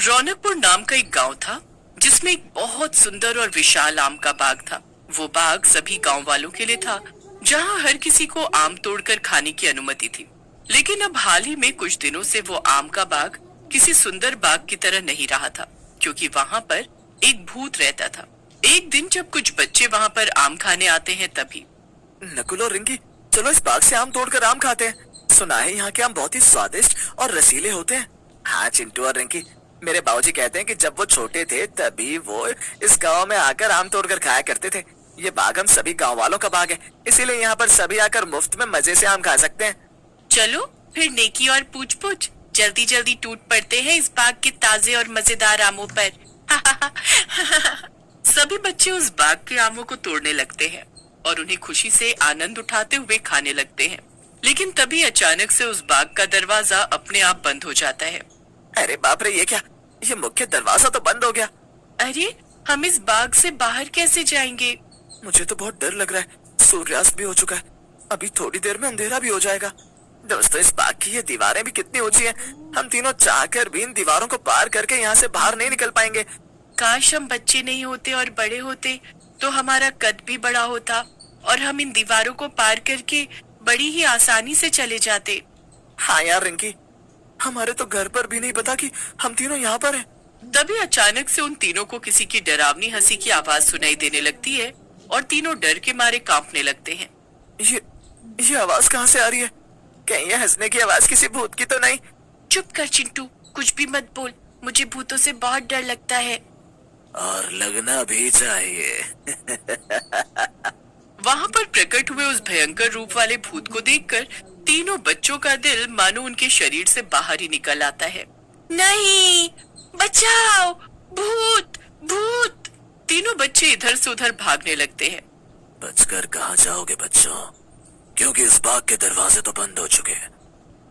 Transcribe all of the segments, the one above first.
रौनकपुर नाम का एक गांव था जिसमें एक बहुत सुंदर और विशाल आम का बाग था। वो बाग सभी गांव वालों के लिए था, जहां हर किसी को आम तोड़कर खाने की अनुमति थी। लेकिन अब हाल ही में कुछ दिनों से वो आम का बाग किसी सुंदर बाग की तरह नहीं रहा था, क्योंकि वहां पर एक भूत रहता था। एक दिन जब कुछ बच्चे वहां पर आम खाने आते हैं तभी नकुल और रिंकी, चलो इस बाग से आम तोड़कर आम खाते हैं। सुना है यहाँ के आम बहुत ही स्वादिष्ट और रसीले होते हैं। हाँ चिंटू और रिंकी, मेरे बाबूजी कहते हैं कि जब वो छोटे थे तभी वो इस गांव में आकर आम तोड़कर खाया करते थे। ये बाग हम सभी गांव वालों का बाग है, इसीलिए यहाँ पर सभी आकर मुफ्त में मजे से आम खा सकते हैं। चलो फिर नेकी और पूछ पूछ जल्दी जल्दी टूट पड़ते हैं इस बाग के ताजे और मजेदार आमों पर। सभी बच्चे उस बाग के आमों को तोड़ने लगते हैं और उन्हें खुशी से आनंद उठाते हुए खाने लगते हैं। लेकिन तभी अचानक से उस बाग का दरवाजा अपने आप बंद हो जाता है। अरे बाप रे, ये क्या? ये मुख्य दरवाजा तो बंद हो गया। अरे हम इस बाग से बाहर कैसे जाएंगे? मुझे तो बहुत डर लग रहा है। सूर्यास्त भी हो चुका है, अभी थोड़ी देर में अंधेरा भी हो जाएगा। दोस्तों, इस बाग की ये दीवारें भी कितनी ऊंची हैं। हम तीनों चाहकर भी इन दीवारों को पार करके यहाँ से बाहर नहीं निकल पाएंगे। काश हम बच्चे नहीं होते और बड़े होते तो हमारा कद भी बड़ा होता और हम इन दीवारों को पार करके बड़ी ही आसानी से चले जाते। हाँ यार रिंकी, हमारे तो घर पर भी नहीं पता कि हम तीनों यहाँ पर हैं। तभी अचानक से उन तीनों को किसी की डरावनी हंसी की आवाज सुनाई देने लगती है और तीनों डर के मारे कांपने लगते हैं। ये आवाज कहाँ से आ रही है? कहीं ये हंसने की आवाज किसी भूत की तो नहीं? चुप कर चिंटू, कुछ भी मत बोल। मुझे भूतों से बहुत डर लगता है। और लगना भी चाहिए। वहाँ पर प्रकट हुए उस भयंकर रूप वाले भूत को देखकर तीनों बच्चों का दिल मानो उनके शरीर से बाहर ही निकल आता है। नहीं, बचाओ, भूत भूत! तीनों बच्चे इधर से उधर भागने लगते हैं। बचकर कहाँ जाओगे बच्चों, क्योंकि इस बाग के दरवाजे तो बंद हो चुके हैं।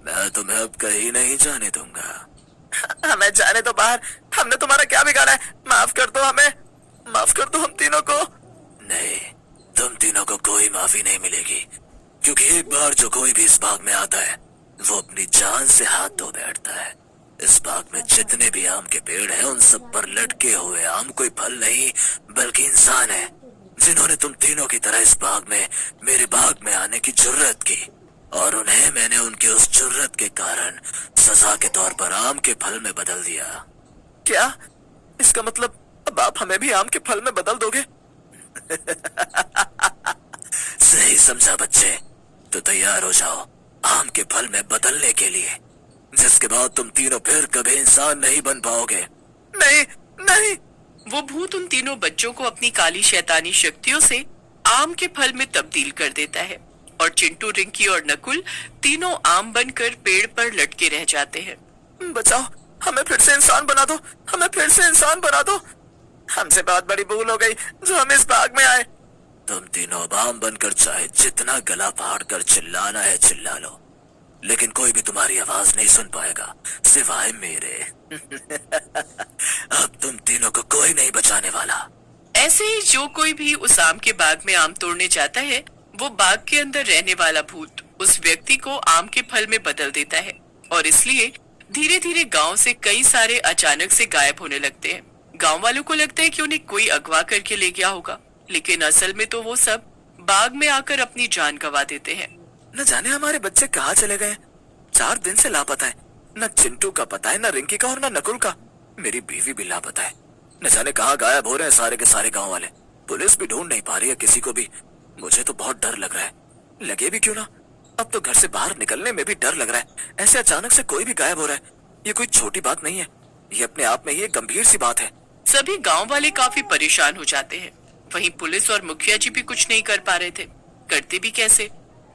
मैं तुम्हें अब कहीं नहीं जाने दूंगा। हमें जाने दो बाहर, हमने तुम्हारा क्या बिगाड़ा है? माफ कर दो हमें, माफ कर दो हम तीनों को। नहीं, तुम तीनों को कोई माफी नहीं मिलेगी, क्योंकि एक बार जो कोई भी इस बाग में आता है वो अपनी जान से हाथ धो बैठता है। इस बाग में जितने भी आम के पेड़ हैं उन सब पर लटके हुए आम कोई फल नहीं बल्कि इंसान है, जिन्होंने तुम तीनों की तरह इस बाग में, मेरे बाग में आने की जुर्रत की, और उन्हें मैंने उनकी उस जुर्रत के कारण सजा के तौर पर आम के फल में बदल दिया। क्या? इसका मतलब अब आप हमें भी आम के फल में बदल दोगे? सही समझा बच्चे, तो तैयार हो जाओ आम के फल में बदलने के लिए, जिसके बाद तुम तीनों फिर कभी इंसान नहीं बन पाओगे। नहीं नहीं। वो भूत उन तीनों बच्चों को अपनी काली शैतानी शक्तियों से आम के फल में तब्दील कर देता है और चिंटू, रिंकी और नकुल तीनों आम बनकर पेड़ पर लटके रह जाते हैं। बचाओ, हमें फिर से इंसान बना दो, हमें फिर से इंसान बना दो। हमसे बहुत बड़ी भूल हो गई जो हम इस बाग में आए। तुम तीनों अब आम बनकर चाहे जितना गला फाड़ कर चिल्लाना है चिल्ला लो, लेकिन कोई भी तुम्हारी आवाज नहीं सुन पाएगा सिवाय मेरे। अब तुम तीनों को कोई नहीं बचाने वाला। ऐसे ही जो कोई भी उस आम के बाग में आम तोड़ने जाता है, वो बाग के अंदर रहने वाला भूत उस व्यक्ति को आम के फल में बदल देता है और इसलिए धीरे धीरे गांव से कई सारे अचानक से गायब होने लगते हैं। गांव वालों को लगता है कि उन्हें कोई अगवा करके ले गया होगा, लेकिन असल में तो वो सब बाग में आकर अपनी जान गंवा देते हैं। न जाने हमारे बच्चे कहाँ चले गए। 4 दिन से लापता है। न चिंटू का पता है, न रिंकी का और न नकुल का। मेरी बीवी भी लापता है। न जाने कहाँ गायब हो रहे हैं सारे के सारे गांव वाले। पुलिस भी ढूंढ नहीं पा रही है किसी को भी। मुझे तो बहुत डर लग रहा है। लगे भी क्यों ना, अब तो घर से बाहर निकलने में भी डर लग रहा है। ऐसे अचानक से कोई भी गायब हो रहा है, ये कोई छोटी बात नहीं है, ये अपने आप में ही एक गंभीर सी बात है। सभी गांव वाले काफी परेशान हो जाते हैं। वहीं पुलिस और मुखिया जी भी कुछ नहीं कर पा रहे थे। करते भी कैसे,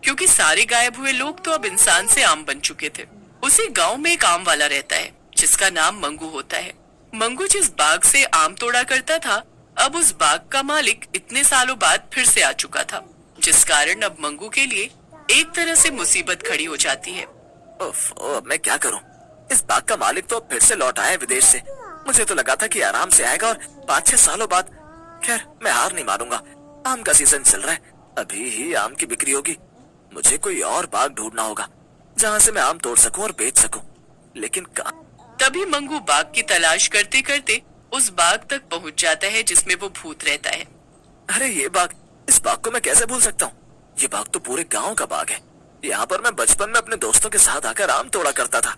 क्योंकि सारे गायब हुए लोग तो अब इंसान से आम बन चुके थे। उसी गांव में एक आम वाला रहता है जिसका नाम मंगू होता है। मंगू जिस बाग से आम तोड़ा करता था, अब उस बाग का मालिक इतने सालों बाद फिर से आ चुका था, जिस कारण अब मंगू के लिए एक तरह से मुसीबत खड़ी हो जाती है। अब मैं क्या करूं? इस बाग का मालिक तो फिर से लौट आया विदेश से। मुझे तो लगा था कि आराम से आएगा और 5-6 सालों बाद। खैर, मैं हार नहीं मारूंगा। आम का सीजन चल रहा है, अभी ही आम की बिक्री होगी। मुझे कोई और बाग ढूंढना होगा जहाँ से मैं आम तोड़ सकूं और बेच सकूं। लेकिन तभी मंगू बाग की तलाश करते करते उस बाग तक पहुंच जाता है जिसमें वो भूत रहता है। अरे ये बाग, इस बाग को मैं कैसे भूल सकता हूँ। ये बाग तो पूरे गांव का बाग है। यहाँ पर मैं बचपन में अपने दोस्तों के साथ आकर आम तोड़ा करता था।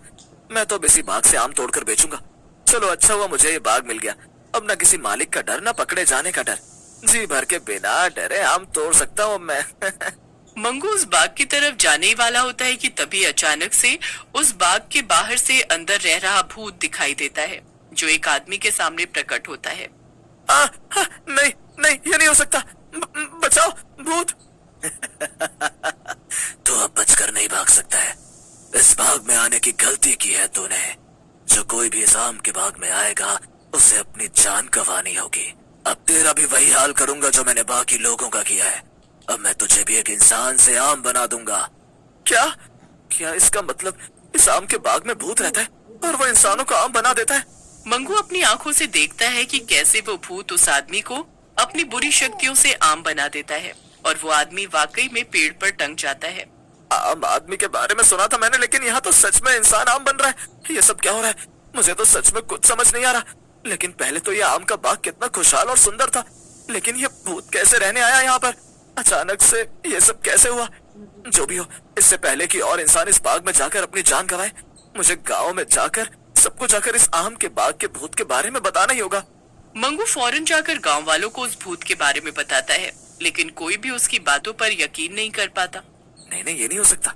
मैं तो अब इसी बाग से आम तोड़कर बेचूंगा। चलो अच्छा हुआ मुझे ये बाग मिल गया। अब न किसी मालिक का डर, न पकड़े जाने का डर। जी भर के बिना डरे आम तोड़ सकता हूँ मैं। मंगू उस बाग की तरफ जाने ही वाला होता है कि तभी अचानक से उस बाग के बाहर से अंदर रह रहा भूत दिखाई देता है, जो एक आदमी के सामने प्रकट होता है। नहीं नहीं, ये नहीं हो सकता। बचाओ भूत। तू अब बचकर नहीं भाग सकता है। इस बाग में आने की गलती की है तूने। जो कोई भी इस आम के बाग में आएगा उसे अपनी जान गंवानी होगी। अब तेरा भी वही हाल करूंगा जो मैंने बाकी लोगों का किया है। अब मैं तुझे भी एक इंसान से आम बना दूंगा। क्या क्या इसका मतलब इस आम के बाग में भूत रहता है और वो इंसानों को आम बना देता है? मंगू अपनी आंखों से देखता है कि कैसे वो भूत उस आदमी को अपनी बुरी शक्तियों से आम बना देता है और वो आदमी वाकई में पेड़ पर टंग जाता है। आम आदमी के बारे में सुना था मैंने, लेकिन यहाँ तो सच में इंसान आम बन रहा है। ये सब क्या हो रहा है? मुझे तो सच में कुछ समझ नहीं आ रहा। लेकिन पहले तो ये आम का बाग कितना खुशहाल और सुंदर था, लेकिन ये भूत कैसे रहने आया यहाँ पर? अचानक से ये सब कैसे हुआ? जो भी हो, इससे पहले कि और इंसान इस बाग में जाकर अपनी जान गंवाए, मुझे गाँव में जाकर सबको जाकर इस आम के बाग के भूत के बारे में बताना ही होगा। मंगू फौरन जाकर गांव वालों को उस भूत के बारे में बताता है, लेकिन कोई भी उसकी बातों पर यकीन नहीं कर पाता। नहीं नहीं, ये नहीं हो सकता।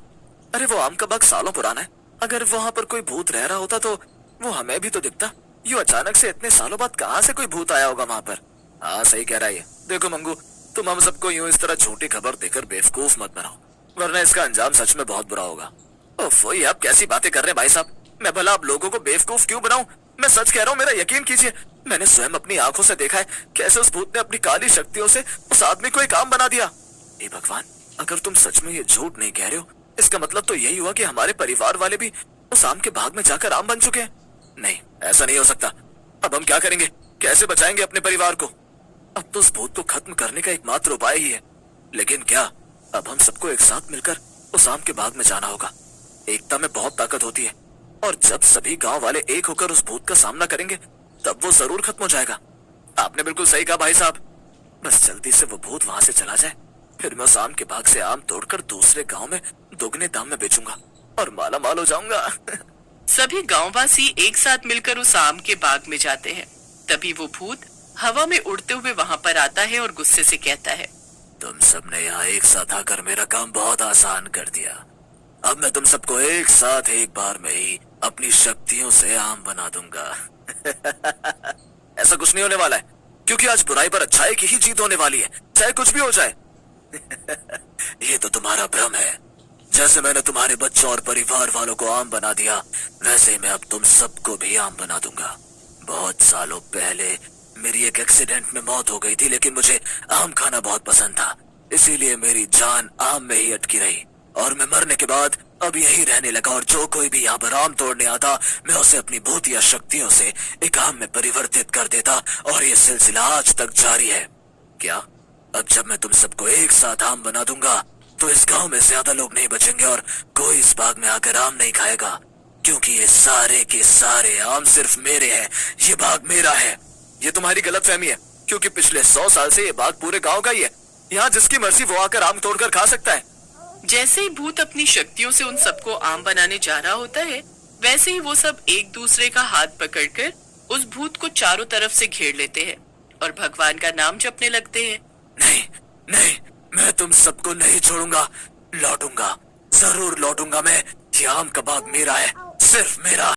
अरे वो आम का बाग सालों पुराना है। अगर वहाँ पर कोई भूत रह रहा होता तो वो हमें भी तो दिखता। यूं अचानक से इतने सालों बाद कहाँ से कोई भूत आया होगा वहाँ पर? हाँ सही कह रहा है ये। देखो मंगू, तुम हम सबको यूं इस तरह झूठी खबर देकर बेवकूफ मत बनाओ, वरना इसका अंजाम सच में बहुत बुरा होगा। ओफो, ये आप कैसी बातें कर रहे हैं भाई साहब? मैं भला आप लोगों को बेवकूफ क्यों बनाऊं? मैं सच कह रहा हूँ, मेरा यकीन कीजिए। मैंने स्वयं अपनी आंखों से देखा है कैसे उस भूत ने अपनी काली शक्तियों से उस आदमी को एक आम बना दिया। हे भगवान, अगर तुम सच में ये झूठ नहीं कह रहे हो, इसका मतलब तो यही हुआ कि हमारे परिवार वाले भी उस आम के बाग में जाकर आम बन चुके हैं। नहीं, ऐसा नहीं हो सकता। अब हम क्या करेंगे? कैसे बचाएंगे अपने परिवार को? अब तो उस भूत को खत्म करने का एकमात्र उपाय ही है। लेकिन क्या? अब हम सबको एक साथ मिलकर उस आम के बाग में जाना होगा। एकता में बहुत ताकत होती है, और जब सभी गांव वाले एक होकर उस भूत का सामना करेंगे तब वो जरूर खत्म हो जाएगा। आपने बिल्कुल सही कहा भाई साहब। बस जल्दी से वो भूत वहां से चला जाए, फिर मैं उस आम के बाग से आम तोड़कर दूसरे गांव में दोगुने दाम में बेचूंगा और माला माल हो जाऊंगा। सभी गांववासी एक साथ मिलकर उस आम के बाग में जाते हैं। तभी वो भूत हवा में उड़ते हुए वहां पर आता है और गुस्से से कहता है, तुम सबने यहाँ एक साथ आकर मेरा काम बहुत आसान कर दिया। अब मैं तुम सबको एक साथ एक बार में ही अपनी शक्तियों से आम बना दूंगा। ऐसा कुछ नहीं होने वाला है, क्योंकि आज बुराई पर अच्छाई की ही जीत होने वाली है, चाहे कुछ भी हो जाए। ये तो तुम्हारा भ्रम है। जैसे मैंने तुम्हारे बच्चों और परिवार वालों को आम बना दिया, वैसे ही मैं अब तुम सबको भी आम बना दूंगा। बहुत सालों पहले मेरी एक एक्सीडेंट में मौत हो गई थी, लेकिन मुझे आम खाना बहुत पसंद था, इसीलिए मेरी जान आम में ही अटकी रही और मैं मरने के बाद अब यही रहने लगा। और जो कोई भी यहाँ पर आम तोड़ने आता, मैं उसे अपनी भूतिया शक्तियों से एक आम में परिवर्तित कर देता, और ये सिलसिला आज तक जारी है। क्या? अब जब मैं तुम सबको एक साथ आम बना दूंगा तो इस गांव में ज्यादा लोग नहीं बचेंगे और कोई इस बाग में आकर आम नहीं खाएगा, क्योंकि ये सारे के सारे आम सिर्फ मेरे हैं। ये बाग मेरा है। ये तुम्हारी गलतफहमी है, क्योंकि पिछले 100 साल से ये बाग पूरे गांव का ही है। यहाँ जिसकी मर्जी वो आकर आम तोड़कर खा सकता है। जैसे ही भूत अपनी शक्तियों से उन सबको आम बनाने जा रहा होता है, वैसे ही वो सब एक दूसरे का हाथ पकड़कर उस भूत को चारों तरफ से घेर लेते हैं और भगवान का नाम जपने लगते हैं। नहीं नहीं, मैं तुम सबको नहीं छोड़ूंगा। लौटूंगा, जरूर लौटूंगा मैं। ये आम का बाग मेरा है, सिर्फ मेरा।